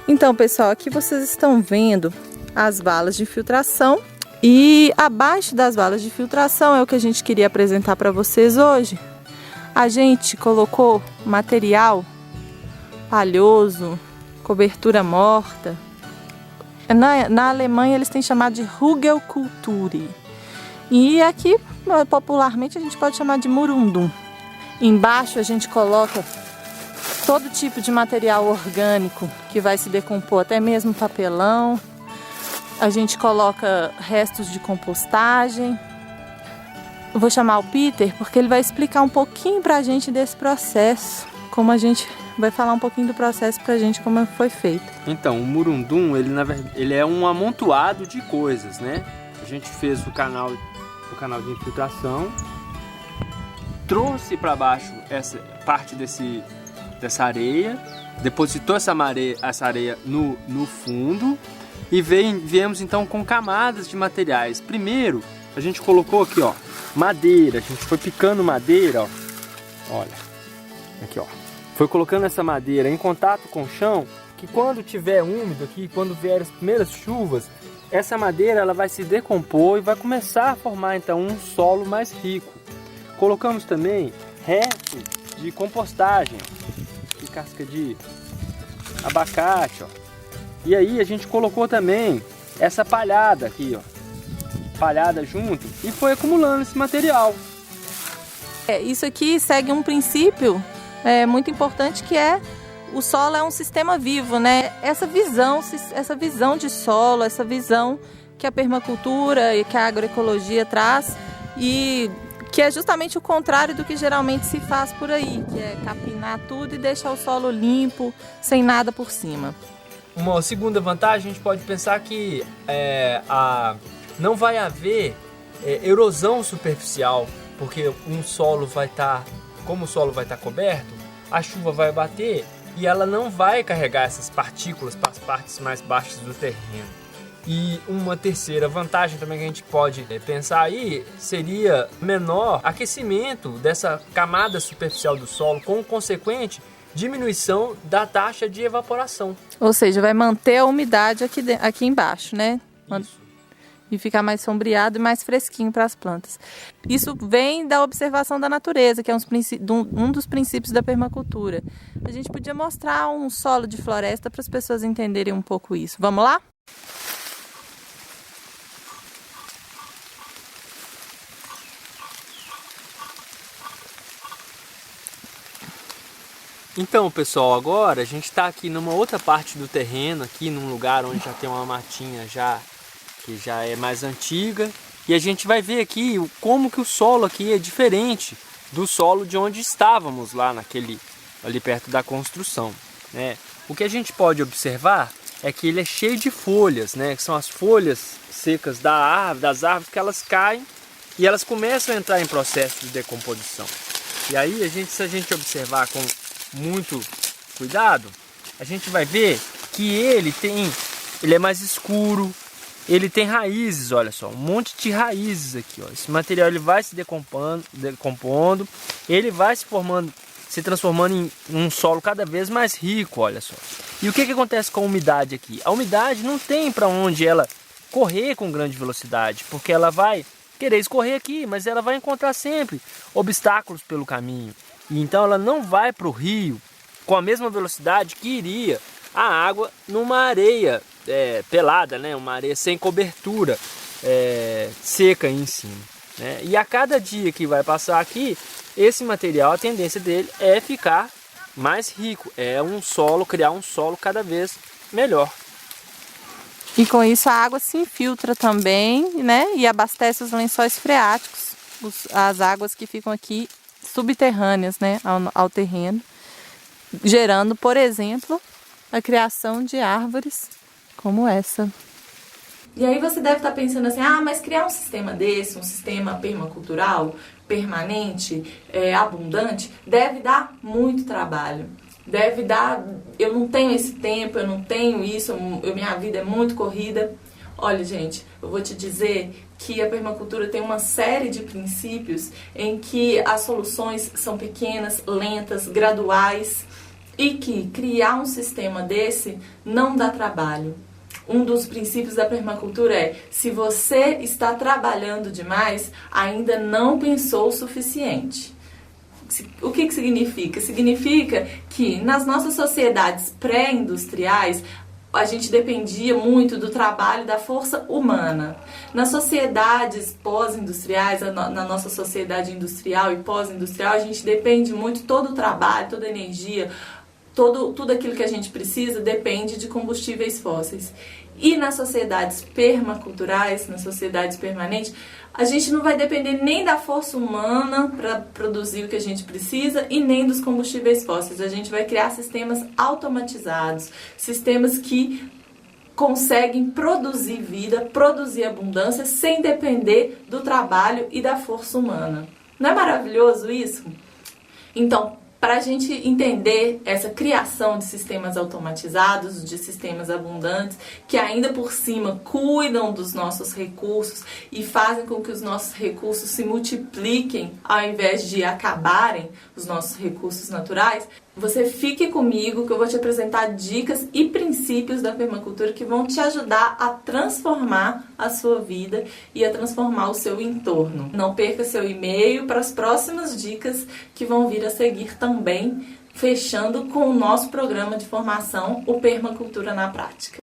Então, pessoal, aqui vocês estão vendo as valas de filtração. E abaixo das valas de filtração é o que a gente queria apresentar para vocês hoje. A gente colocou material palhoso, cobertura morta. Na Alemanha eles têm chamado de Rugelkultur. E aqui, popularmente, a gente pode chamar de Murundum. Embaixo a gente coloca todo tipo de material orgânico que vai se decompor, até mesmo papelão. A gente coloca restos de compostagem. Eu vou chamar o Peter porque ele vai explicar um pouquinho pra gente desse processo, como a gente vai falar um pouquinho do processo pra gente, como foi feito. Então, o Murundum, ele, na verdade, ele é um amontoado de coisas, né? A gente fez o canal de infiltração, trouxe para baixo essa parte dessa areia, depositou essa areia no fundo e viemos então com camadas de materiais. Primeiro, a gente colocou aqui, ó, madeira. A gente foi picando madeira, ó. Olha, aqui, ó. Foi colocando essa madeira em contato com o chão, que quando tiver úmido aqui, quando vier as primeiras chuvas, essa madeira ela vai se decompor e vai começar a formar então um solo mais rico. Colocamos também resto de compostagem, de casca de abacate, ó. E aí a gente colocou também essa palhada aqui, ó, palhada junto, e foi acumulando esse material. Isso aqui segue um princípio muito importante, que é o solo é um sistema vivo, né? Essa visão de solo, essa visão que a permacultura e que a agroecologia traz, e que é justamente o contrário do que geralmente se faz por aí, que é capinar tudo e deixar o solo limpo, sem nada por cima. Uma segunda vantagem, a gente pode pensar que não vai haver erosão superficial, porque como o solo vai estar coberto, a chuva vai bater e ela não vai carregar essas partículas para as partes mais baixas do terreno. E uma terceira vantagem também que a gente pode pensar aí seria menor aquecimento dessa camada superficial do solo, com consequente diminuição da taxa de evaporação. Ou seja, vai manter a umidade aqui embaixo, né? Isso. E ficar mais sombreado e mais fresquinho para as plantas. Isso vem da observação da natureza, que é um dos princípios da permacultura. A gente podia mostrar um solo de floresta para as pessoas entenderem um pouco isso. Vamos lá? Então, pessoal, agora a gente está aqui numa outra parte do terreno, aqui num lugar onde já tem uma matinha que já é mais antiga, e a gente vai ver aqui como que o solo aqui é diferente do solo de onde estávamos lá ali perto da construção, né? O que a gente pode observar é que ele é cheio de folhas, né? Que são as folhas secas das árvores, que elas caem e elas começam a entrar em processo de decomposição. E aí se a gente observar com muito cuidado, a gente vai ver que ele é mais escuro, ele tem raízes, olha só, um monte de raízes aqui, ó. Esse material ele vai se decompondo, ele vai se transformando em um solo cada vez mais rico, olha só. E o que acontece com a umidade aqui? A umidade não tem para onde ela correr com grande velocidade, porque ela vai querer escorrer aqui, mas ela vai encontrar sempre obstáculos pelo caminho. E então ela não vai para o rio com a mesma velocidade que iria a água numa areia pelada, né? Uma areia sem cobertura, seca em cima, né? E a cada dia que vai passar aqui, esse material, a tendência dele é ficar mais rico, criar um solo cada vez melhor. E com isso a água se infiltra também, né? E abastece os lençóis freáticos, as águas que ficam aqui subterrâneas, né, ao terreno, gerando, por exemplo, a criação de árvores como essa. E aí você deve estar pensando assim, mas criar um sistema desse, um sistema permacultural, permanente, abundante, deve dar muito trabalho. Eu não tenho esse tempo, eu não tenho isso, minha vida é muito corrida. Olha, gente, eu vou te dizer que a permacultura tem uma série de princípios em que as soluções são pequenas, lentas, graduais. e que criar um sistema desse não dá trabalho. Um dos princípios da permacultura é: se você está trabalhando demais, ainda não pensou o suficiente. O que significa? Significa que nas nossas sociedades pré-industriais, a gente dependia muito do trabalho da força humana. Nas sociedades pós-industriais, na nossa sociedade industrial e pós-industrial, a gente depende muito, todo o trabalho, toda a energia, tudo aquilo que a gente precisa depende de combustíveis fósseis. E nas sociedades permaculturais, nas sociedades permanentes, a gente não vai depender nem da força humana para produzir o que a gente precisa e nem dos combustíveis fósseis. A gente vai criar sistemas automatizados, sistemas que conseguem produzir vida, produzir abundância sem depender do trabalho e da força humana. Não é maravilhoso isso? Então, para a gente entender essa criação de sistemas automatizados, de sistemas abundantes, que ainda por cima cuidam dos nossos recursos e fazem com que os nossos recursos se multipliquem ao invés de acabarem, os nossos recursos naturais, você fique comigo que eu vou te apresentar dicas e princípios da permacultura que vão te ajudar a transformar a sua vida e a transformar o seu entorno. Não perca seu e-mail para as próximas dicas que vão vir a seguir também, fechando com o nosso programa de formação, o Permacultura na Prática.